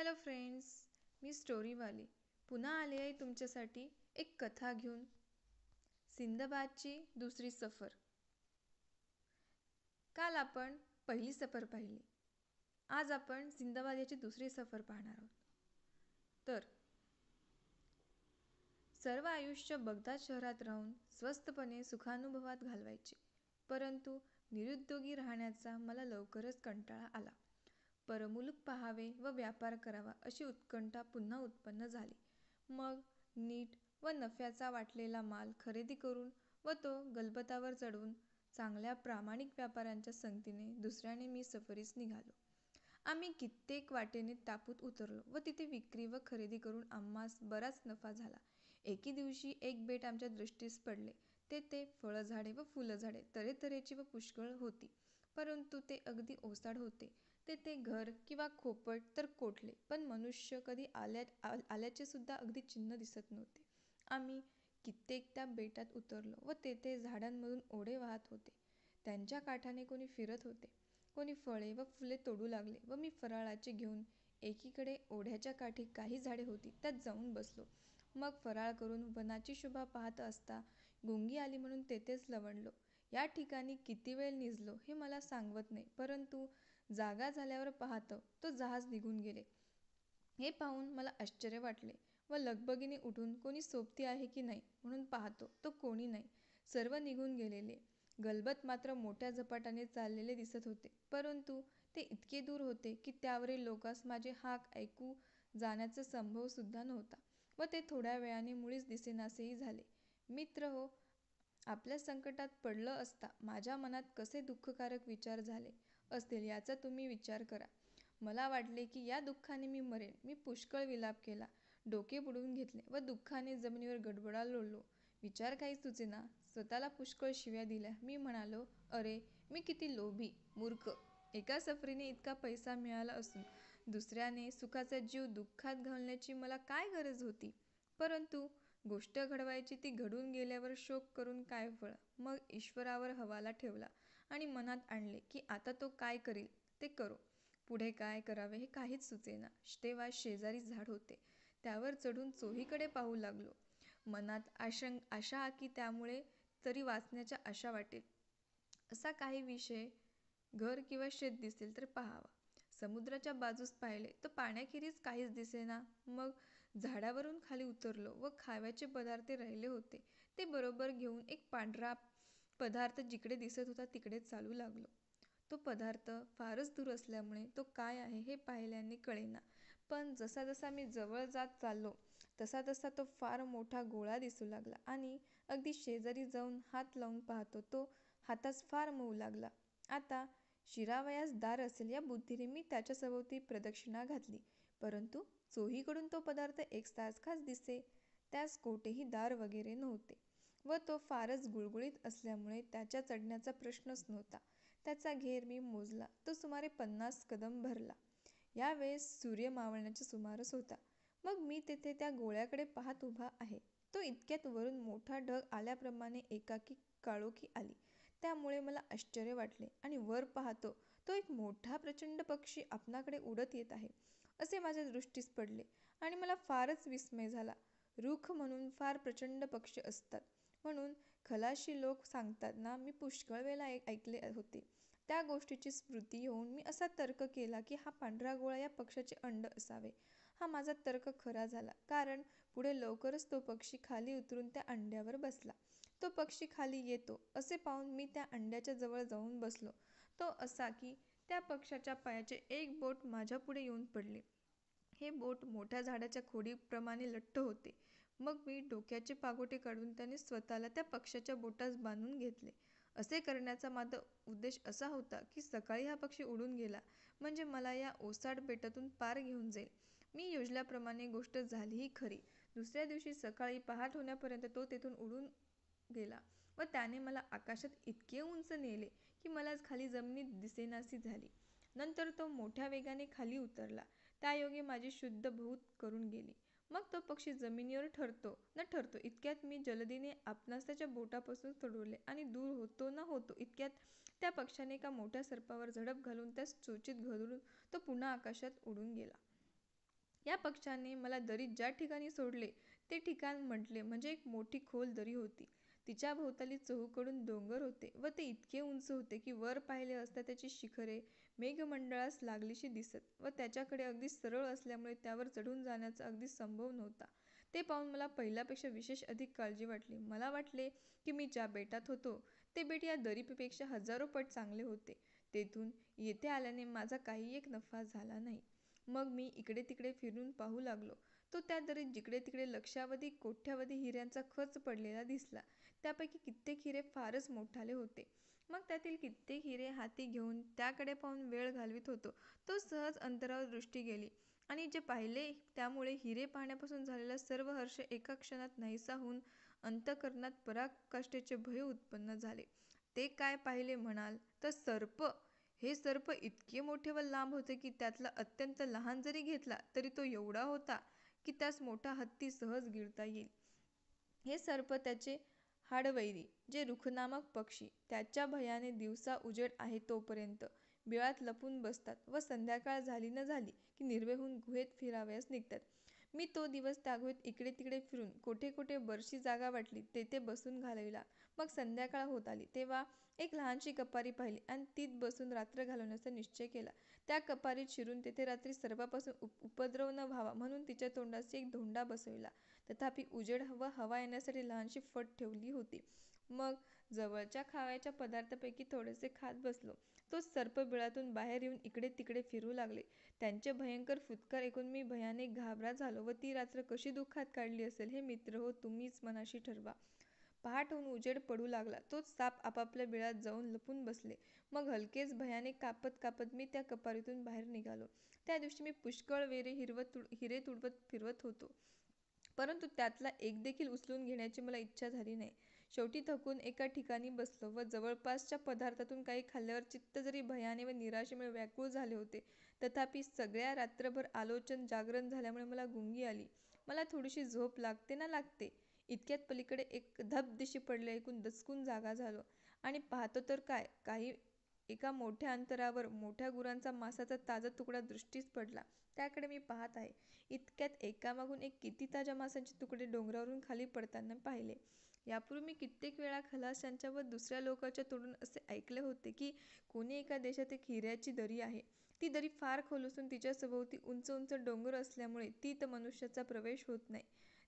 Hello friends, मी स्टोरीवाली पुन्हा आले आहे तुमच्यासाठी एक कथा घेऊन. सिंदबादची दुसरी सफर. काल आपण पहिली सफर पाहिली. आज आपण सिंदबाद याची दुसरी सफर पाहणार आहोत. तर सर्व आयुष्य बगदाद शहरात राहून स्वस्तपणे सुखानुभवात घालवायचे, परंतु निरुद्योगी राहण्याचा मला लवकरच कंटाळा आला. परमुलूक पाहावे व व्यापार करावा अशी उत्कंठा पुन्हा उत्पन्न झाली. मग नीट व नफ्याचा वाटलेला माल खरेदी करून व तो गलबतावर चढवून चांगल्या प्रामाणिक व्यापाऱ्यांच्या संगतीने दुसऱ्याने मी सफरीस निघालो. आम्ही कित्येक वाटेने टापूत उतरलो व तिथे विक्री व खरेदी करून आम्हास बराच नफा झाला. एके दिवशी एक बेट आमच्या दृष्टीस पडले. तेथे फळझाडे व फुलझाडे तऱ्हेतऱ्हेची व पुष्कळ होती, परंतु ते अगदी ओसाड होते. तेथे घर किंवा खोपट तर कोठले, पण मनुष्य कधी आल्याचे सुद्धा अगदी चिन्ह दिसत नव्हते. आम्ही कित्येक त्या बेटात उतरलो व तेथे झाडांमधून ओढे वाहत होते. त्यांच्या काठाने कोणी फिरत होते, कोणी फळे व फुले तोडू लागले व मी फराळाचे घेऊन एकीकडे ओढ्याच्या काठी काही झाडे होती त्यात जाऊन बसलो. मग फराळ करून वनाची शोभा पाहत असता गुंगी आली म्हणून तेथेच लवंडलो. या ठिकाणी किती वेळ निजलो हे मला सांगवत नाही, परंतु जागा झाल्यावर पाहतो तो जहाज निघून गेले. हे पाहून मला आश्चर्य वाटले व लगबगीने उठून कोणी सोबती आहे की नाही म्हणून पाहतो तो कोणी नाही, सर्व निघून गेलेले. गलबत मात्र मोठ्या झपाट्याने चाललेले दिसत होते, परंतु ते इतके दूर होते की त्यावरील लोकांस माझे हाक ऐकू जाण्याचा संभव सुद्धा नव्हता व ते थोड्या वेळाने मुळीच दिसेनासेही झाले. मित्र हो, आपल्या संकटात पडलं असता माझ्या मनात कसे दुःखकारक विचार झाले असतील याचा तुम्ही विचार करा. मला वाटले की या दुःखाने मी मरेन. मी पुष्कळ विलाप केला, डोके बुडवून घेतले व दुःखाने जमिनीवर गडबडा लोळलो. विचार काही सुचेना. स्वतःला पुष्कळ शिव्या दिल्या. मी म्हणालो, अरे मी किती लोभी, मूर्ख. एका सफरीने इतका पैसा मिळाला असून दुसऱ्याने सुखाचा जीव दुःखात घालण्याची मला काय गरज होती. परंतु गोष्ट घडवायची ती घडून गेल्यावर शोक करून काय फळ. मग ईश्वरावर हवाला ठेवला आणि मनात आणले की आता तो काय करील ते करो. पुढे काय करावे हे काहीच सुचेना. तेव्हा शेजारी झाड होते, त्यावर चढून चोहीकडे पाहू लागलो. मनात आशा की त्यामुळे तरी वाचण्याच्या आशा वाटेल असा काही विषय, घर किंवा शेत दिसेल तर पाहावा. समुद्राच्या बाजूस पाहिले तर पाण्याखेरीज काहीच दिसेना. मग झाडावरून खाली उतरलो व खाव्याचे पदार्थ राहिले होते ते बरोबर घेऊन एक पांढरा पदार्थ जिकडे दिसत होता तिकडे चालू लागलो. तो पदार्थ फारच दूर असल्यामुळे तो काय आहे हे पाहिल्याने कळेना, पण जसा जसा मी जवळ जात चाललो तसा तसा तो फार मोठा गोळा दिसू लागला आणि अगदी शेजारी जाऊन हात लावून पाहतो तो हातास फार मऊ लागला. आता शिरावयास दार असेल या बुद्धीने मी त्याच्या सभोवती प्रदक्षिणा घातली, परंतु चोहीकडून तो पदार्थ एकसारखाच दिसे. त्यास कोठेही दार वगैरे नव्हते व तो फारच गुळगुळीत असल्यामुळे त्याच्या चढण्याचा प्रश्नच नव्हता. त्याचा घेर मी मोजला, तो सुमारे 50 कदम भरला. यावेळेस सूर्य मावळण्याच्या सुमारास होता. मग मी तेथे त्या गोळ्याकडे पाहत उभा आहे. तो इतक्यात वरून मोठा ढग आल्याप्रमाणे एकाकी काळोखी आली. त्यामुळे मला आश्चर्य वाटले आणि वर पाहतो तो एक मोठा प्रचंड पक्षी आपणाकडे उडत येत आहे असे माझ्या दृष्टीस पडले आणि मला फारच विस्मय झाला. रुख म्हणून फार प्रचंड पक्षी असतात म्हणून खलाशी लोक सांगतात ना, मी पुष्कळ वेळा ऐकले होते. त्या गोष्टीची स्मृती होऊन मी असा तर्क केला की हा पांढरा गोळा या पक्षाचे अंड असावे. हा माझा तर्क खरा झाला, कारण पुढे लवकरच तो पक्षी खाली उतरून त्या अंड्यावर बसला. तो पक्षी खाली येतो असे पाहून मी त्या अंड्याच्या जवळ जाऊन बसलो. तो असा की त्या पक्षाच्या पायाचे एक बोट माझ्या पुढे येऊन पडले. हे बोट मोठ्या झाडाच्या खोडीप्रमाणे लठ्ठ होते. मग मी डोक्याचे पागोटे काढून त्याने स्वतःला त्या पक्षाच्या बोटास बांधून घेतले. असे करण्याचा माझा उद्देश असा होता की सकाळी हा पक्षी उडून गेला म्हणजे मला या ओसाड बेटातून पार घेऊन जाईल. मी योजल्याप्रमाणे गोष्ट झालीही खरी. दुसऱ्या दिवशी सकाळी पहाट होण्यापर्यंत तो तेथून उडून गेला व त्याने मला आकाशात इतके उंच नेले की मला खाली जमिनीत दिसेनासी झाली. नंतर तो मोठ्या वेगाने खाली उतरला. त्यायोगे माझी शुद्ध भूत करून गेली. मग तो पक्षी जमिनीवर ठरतो इतक्यात मी जलदीने आपणास त्याच्या बोटापासून सोडवले आणि दूर होतो न होतो इतक्यात त्या पक्षाने एका मोठ्या सर्पावर झडप घालून त्यास चोचीत घालून तो पुन्हा आकाशात उडून गेला. या पक्षाने मला दरीत ज्या ठिकाणी सोडले ते ठिकाण म्हटले म्हणजे एक मोठी खोल दरी होती. तिच्या भोवताली चहूकडून डोंगर होते व ते इतके उंच होते की वर पाहिले असता त्याची शिखरे मेघमंडळास लागलीशी दिसत व त्याच्याकडे अगदी सरळ असल्यामुळे त्यावर चढून जाण्याचा अगदी संभव नव्हता. ते पाहून मला पहिल्यापेक्षा विशेष अधिक काळजी वाटली. मला वाटले की मी ज्या बेटात होतो ते बेट या दरीपेक्षा हजारो पट चांगले होते. तेथून येथे आल्याने माझा काही एक नफा झाला नाही. मग मी इकडे तिकडे फिरून पाहू लागलो. तो त्या दरीत जिकडे तिकडे लक्षावधी कोट्यावधी हिऱ्यांचा खच पडलेला दिसला. त्यापैकी कित्येक हिरे फारच मोठाले होते. मग त्यातील कित्येक हिरे हाती घेऊन त्याकडे पाहून वेळ घालवित होतो तो सहज अंतरावर दृष्टी गेली आणि जे पाहिले त्यामुळे हिरे पाहण्यापासून झालेला सर्व हर्ष एका क्षणात नाहीसा होऊन अंतःकरणात पराकाष्ठेचे भय उत्पन्न झाले. ते काय पाहिले म्हणाल तर सर्प. हे सर्प इतके मोठे व लांब होते की त्यातला अत्यंत लहान जरी घेतला तरी तो एवढा होता की त्यास मोठा हत्ती सहज गिळता येईल. हे सर्प त्याचे हाडवैरी जे रुखनामक पक्षी त्याच्या भयाने दिवसा उजेड आहे तोपर्यंत बिळात लपून बसतात व संध्याकाळ झाली न झाली की निर्भय गुहेत फिरावयास निघतात. मी तो दिवस त्या गुहेत इकडे तिकडे फिरून कोठे कोठे बरीचशी जागा वाटली तेथे बसून घालविला. मग संध्याकाळ होत आली तेव्हा एक लहानशी कपारी पाहिली आणि तीत बसून रात्र घालवण्याचा निश्चय केला. त्या कपारीत शिरून तेथे रात्री सर्पापासून उपद्रव न व्हावा म्हणून तिच्या तोंडाशी एक धोंडा बसविला. तथापि उजेड व हवा येण्यासाठी लहानशी फट ठेवली होती. मग जवळच्या खाव्याच्या पदार्थापैकी थोडेसे खात बसलो. तो सर्प बिळातून बाहेर येऊन इकडे तिकडे फिरू लागले. त्यांचे भयंकर फुत्कार ऐकून मी भयाने घाबरा झालो व ती रात्र कशी दुःखात काढली असेल हे मित्र हो तुम्हीच मनाशी ठरवा. पहाट होऊन उजेड पडू लागला. तोच साप आपापल्या बिळात जाऊन लपून बसले. मग हलकेच भयाने कापत कापत मी त्या कपारीतून बाहेर निघालो. त्या दिवशी मी पुष्कळ हिरे तुडवत फिरवत होतो, परंतु त्यातला एक देखील उचलून घेण्याची मला इच्छा झाली नाही. शेवटी थकून एका ठिकाणी बसलो व जवळपासच्या पदार्थातून काही खाल्ल्यावर चित्त जरी भयाने व निराशेमुळे व्याकुळ झाले होते तथापि सगळ्या रात्रभर आलोचन जागरण झाल्यामुळे मला गुंगी आली. मला थोडीशी झोप लागते ना लागते इतक्यात पलीकडे एक धबदिशी पडले ऐकून दचकून जागा झालो आणि पाहतो तर काय एका मोठ्या अंतरावर मोठ्या गुरांचा मांसाचा ताजा तुकडा दृष्टीस पडला. त्याकडे मी पाहत आहे. इतक्यात एकामागून एक किती ताज्या मांसाचे तुकडे डोंगरावरून खाली पडताना पाहिले. यापूर्वी मी कित्येक वेळा खलाशांच्या व दुसऱ्या लोकांच्या तोंडून असे ऐकले होते की कोणी एका देशात एक हिऱ्याची दरी आहे. ती दरी फार खोल असून तिच्या सभोवती उंच उंच डोंगर असल्यामुळे तीत मनुष्याचा प्रवेश होत नाही.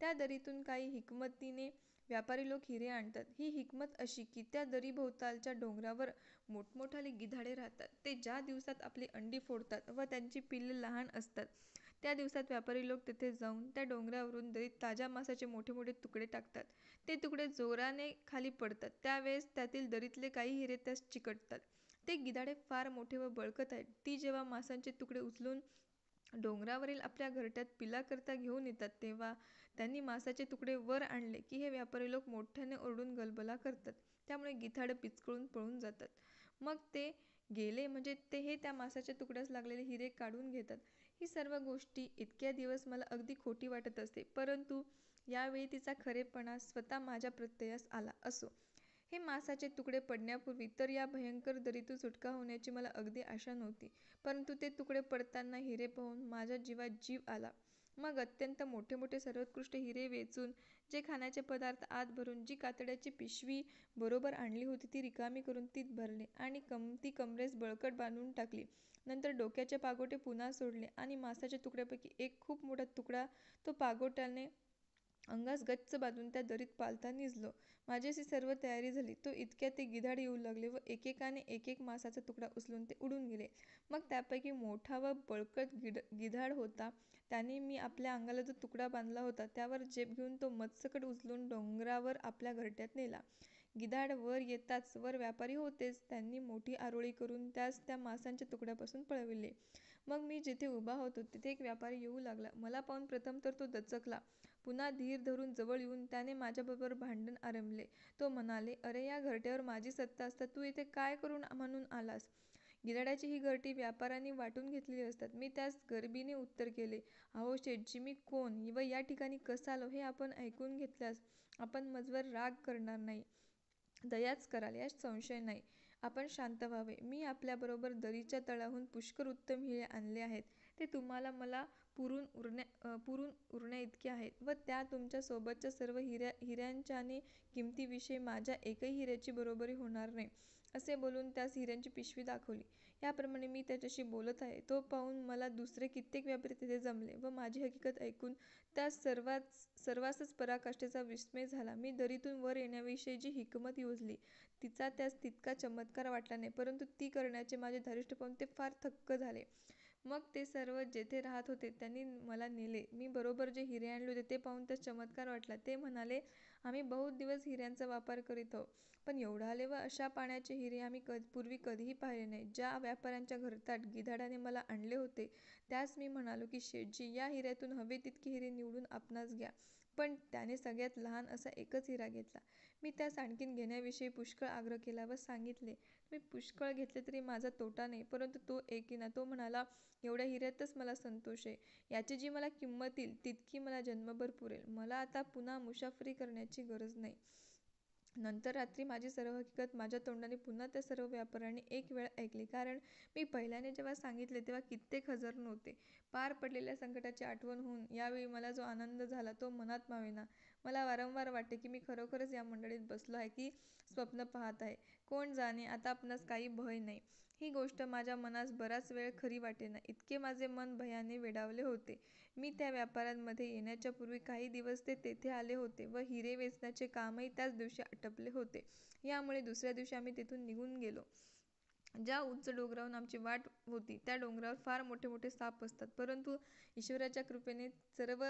त्या दरीतून काही हिकमतीने व्यापारी लोक हिरे आणतात. ही हिकमत अशी की त्या दरीभोवतालच्या डोंगरावर मोठमोठाली गिधाडे राहतात. ते ज्या दिवसात आपली अंडी फोडतात व त्यांची पिल्ले लहान असतात त्या दिवसात व्यापारी लोक तेथे जाऊन त्या डोंगरावरून दरीत ताज्या मांसाचे मोठे मोठे तुकडे टाकतात. ते तुकडे जोराने खाली पडतात. त्यावेळेस त्यातील दरीतले काही हिरे त्यास चिकटतात. ते गिधाडे फार मोठे व बळकट आहेत. ती जेव्हा मांसाचे तुकडे उचलून डोंगरावरील आपल्या घरट्यात पिलाकरता घेऊन येतात तेव्हा त्यांनी मांसाचे तुकडे वर आणले की हे व्यापारी लोक मोठ्याने ओरडून गलबला करतात. त्यामुळे गिधाडं पिचकळून पळून जातात. मग ते गेले म्हणजे ते हे त्या मांसाच्या तुकड्यास लागलेले हिरे काढून घेतात. ही सर्व गोष्टी इतक्या दिवस मला अगदी खोटी वाटत असते, परंतु यावेळी तिचा खरेपणा स्वतः माझ्या प्रत्ययास आला. असो, हे मांसाचे तुकडे पडण्यापूर्वी तर या भयंकर दरीतून सुटका होण्याची मला अगदी आशा नव्हती, परंतु ते तुकडे पडताना हिरे पाहून माझ्या जीवात जीव आला. मग अत्यंत मोठे मोठे सर्वोत्कृष्ट हिरे वेचून जे खाण्याचे पदार्थ आत भरून जी कातड्याची पिशवी बरोबर आणली होती ती रिकामी करून तीत भरले आणि ती कमरेस बळकट बांधून टाकली. नंतर डोक्याचे पागोटे पुन्हा सोडले आणि मांसाच्या तुकड्यापैकी एक खूप मोठा तुकडा तो पागोट्याने अंगास गच्च बांधून त्या दरीत पालथा निजलो. माझी अशी सर्व तयारी झाली तो इतक्यात ते गिधाड येऊ लागले व एकेकाने एक एक मांसाचा तुकडा उचलून ते उडून गेले. मग त्यापैकी मोठा व बळकट गिधाड होता. त्याने मी आपल्या अंगाला जो तुकडा बांधला होता त्यावर झेप घेऊन तो मत्सकट उचलून डोंगरावर आपल्या घरट्यात नेला. गिधाड वर येताच वर व्यापारी होतेच त्यांनी मोठी आरोळी करून त्यास त्या मांसाच्या तुकड्यापासून पळविले. मग मी जिथे उभा होतो तिथे एक व्यापारी येऊ लागला. मला पाहून प्रथम तर तो दचकला. पुन्हा धीर धरून जवळ येऊन त्याने माझ्याबरोबर भांडण आरंभले. तो म्हणाले, अरे या घरट्यावर माझी सत्ता असता तू इथे काय करून म्हणून आलास? गिधाडाची ही घरटी व्यापाऱ्यांनी वाटून घेतलेली असतात. मी त्यास गरिबीने उत्तर केले, अहो शेठजी, मी कोण व या ठिकाणी कसा आलो हे आपण ऐकून घेतल्यास आपण माझवर राग करणार नाही, दयाच कराल यात संशय नाही. आपण शांत व्हावे. मी आपल्याबरोबर दरीच्या तळाहून पुष्कळ उत्तम हिरे आणले आहेत. ते तुम्हाला मला पुरून उरण्या इतके आहेत व त्या तुमच्या सोबतच्या सर्व हिऱ्यांच्या आणि किमतीविषयी माझ्या एकही हिऱ्याची बरोबरी होणार नाही, असे बोलून त्यास हिऱ्यांची पिशवी दाखवली. याप्रमाणे मी त्याच्याशी बोलत आहे तो पाहून मला दुसरे कित्येक व्यापारी तिथे जमले व माझी हकीकत ऐकून त्या सर्वांसच पराकाष्ठेचा विस्मय झाला. मी दरीतून वर येण्याविषयी जी हिकमत योजली तिचा त्यास तितका चमत्कार वाटला नाही, परंतु ती करण्याचे माझे धारिष्ट पाहून ते फार थक्क झाले. मग ते सर्व जेथे राहत होते त्यांनी मला नेले. मी बरोबर जे हिरे आणले होते ते पाहून त्यास चमत्कार वाटला. ते म्हणाले, आम्ही बहुत दिवस हिऱ्यांचा व्यापार करीत आहोत, पण एवढाले व अशा पाण्याचे हिरे आम्ही पूर्वी कधीही पाहिले नाही. ज्या व्यापाऱ्यांच्या घरताट गिधाडाने मला आणले होते त्यास मी म्हणालो की शेठजी, या हिऱ्यातून हवे तितके हिरे निवडून आपणास घ्या. पण त्याने सगळ्यात लहान असा एकच हिरा घेतला. मी त्यास आणखीन घेण्याविषयी पुष्कळ आग्रह केला व सांगितले, मी पुष्कळ घेतले तरी माझा तोटा नाही, परंतु तो ऐकेना. तो म्हणाला, एवढ्या हिऱ्यातच मला संतोष आहे. याची जी मला किंमत येईल तितकी मला जन्मभर पुरेल. मला आता पुन्हा मुसाफरी करण्याची गरज नाही. नंतर रात्री माझी सर्व हकीकत माझ्या तोंडाने पुन्हा त्या सर्व व्यापाऱ्यांनी एक वेळ ऐकली, कारण मी पहिल्याने जेव्हा सांगितले तेव्हा कित्येक हजर नव्हते. पार पडलेल्या संकटाची आठवण होऊन यावेळी मला जो आनंद झाला तो मनात मावेना. मला वारंवार वाटते की मी खरोखरच या मंडळीत बसलो आहे की स्वप्न पाहत आहे. कोण जाणे, आता आपणास काही भय नाही. ही गोष्ट माझ्या मनास बराच वेळ खरी वाटेना, इतके माझे मन भयाने वेडावले होते. मी त्या व्यापाऱ्यांमध्ये येण्याच्या पूर्वी काही दिवस ते तेथे आले होते व हिरे वेचण्याचे कामही त्याच दिवशी आटपले होते. यामुळे दुसऱ्या दिवशी आम्ही तेथून निघून गेलो. ज्या उंच डोंगरावरून आमची वाट होती त्या डोंगरावर फार मोठे मोठे साप असतात, परंतु ईश्वराच्या कृपेने सर्व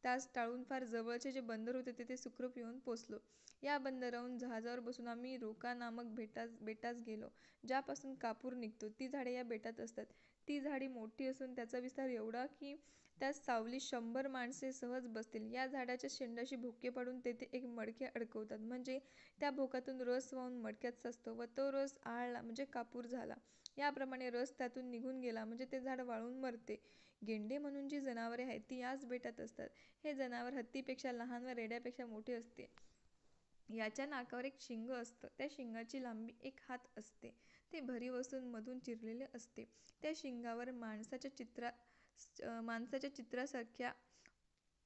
त्यास टाळून फार जवळचे जे बंदर होते तिथे सुखरूप येऊन पोचलो. या बंदरावरून जहाजावर बसून आम्ही रोका नामक बेटास गेलो, ज्यापासून कापूर निघतो. ती झाडे या बेटात असतात. ती झाडी मोठी असून त्याचा विस्तार एवढा की त्यात सावली 100 माणसे सहज बसतील. या झाडाच्या शेंडाशी भोके पाडून तेथे एक मडके अडकवतात, म्हणजे त्या भोकातून रस वाहून मडक्यात साचतो व तो रस आळला म्हणजे कापूर झाला. याप्रमाणे रस त्यातून निघून गेला म्हणजे ते झाड वाळून मरते. गेंडे म्हणून जी जनावरे आहेत ती याच बेटात असतात. हे जनावर हत्तीपेक्षा लहान व रेड्यापेक्षा मोठे असते. याच्या नाकावर एक शिंग असतं. त्या शिंगाची लांबी 1 हात असते. ते भरीव असून मधून चिरलेले असते. त्या शिंगावर माणसाच्या चित्रासारख्या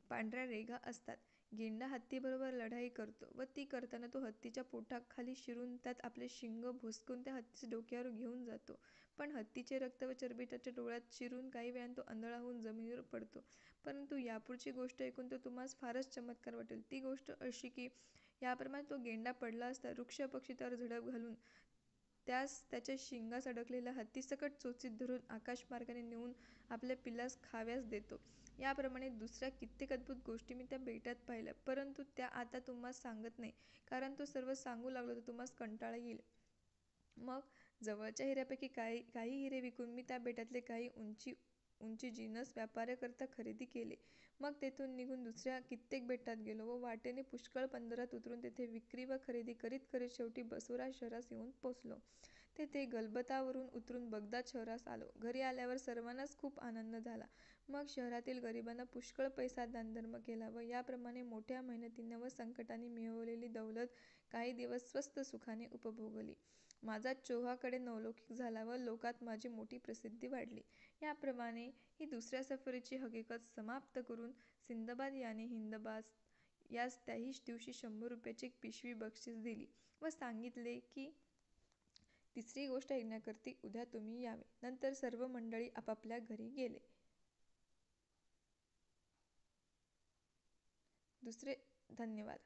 पांढऱ्या रेघा असतात. गेंडा हत्तीबरोबर लढाई करतो व ती करताना तो हत्तीच्या पोटाखाली शिरून त्यात आपले शिंग भोसकून त्या हत्तीच्या डोक्यावर घेऊन जातो. पण हत्तीचे रक्त व चरबी त्याच्या डोळ्यात शिरून काही वेळाने तो आंधळा होऊन जमिनीवर पडतो. परंतु यापुढची गोष्ट ऐकून तो तुम्हास फारच चमत्कार वाटेल. ती गोष्ट अशी की याप्रमाणे तो गेंडा पडला असता वृक्ष पक्षी त्यावर झडप घालून त्यास त्याच्या शिंगास अडकलेल्या हत्तीसकट चोचीत धरून आकाशमार्गाने नेऊन आपल्या पिल्लास खाव्यास देतो. याप्रमाणे दुसऱ्या कित्येक अद्भुत गोष्टी मी त्या बेटात पाहिल्या, परंतु त्या आता तुम्हास सांगत नाही, कारण तो सर्व सांगू लागलो तर तुम्हास कंटाळा येईल. मग जवळच्या हिऱ्यापैकी काही हिरे विकून मी त्या बेटातले काही उंची जिनस व्यापाऱ्याकरता खरेदी केले. मग तेथून निघून दुसऱ्या कित्येक बेटात गेलो व वाटेने पुष्कळ बंदरात उतरून तेथे विक्री व खरेदी करीत करीत शेवटी बसोरा शहरास येऊन पोचलो. तेथे गलबतावरून उतरून बगदाद शहरास आलो. घरी आल्यावर सर्वांनाच खूप आनंद झाला. मग शहरातील गरिबांना पुष्कळ पैसा दानधर्म केला व याप्रमाणे मोठ्या मेहनतीने व संकटाने मिळवलेली दौलत काही दिवस स्वस्त सुखाने उपभोगली. माझा चोहाकडे नवलौकिक झाला व लोकात माझी मोठी प्रसिद्धी वाढली. याप्रमाणे ही दुसऱ्या सफरीची हकीकत समाप्त करून सिंदबाद याने हिंदबाज यास त्याही दिवशी 100 रुपयाची एक पिशवी बक्षीस दिली व सांगितले की तिसरी गोष्ट ऐकण्याकरती उद्या तुम्ही यावे. नंतर सर्व मंडळी आपापल्या घरी गेले. धन्यवाद.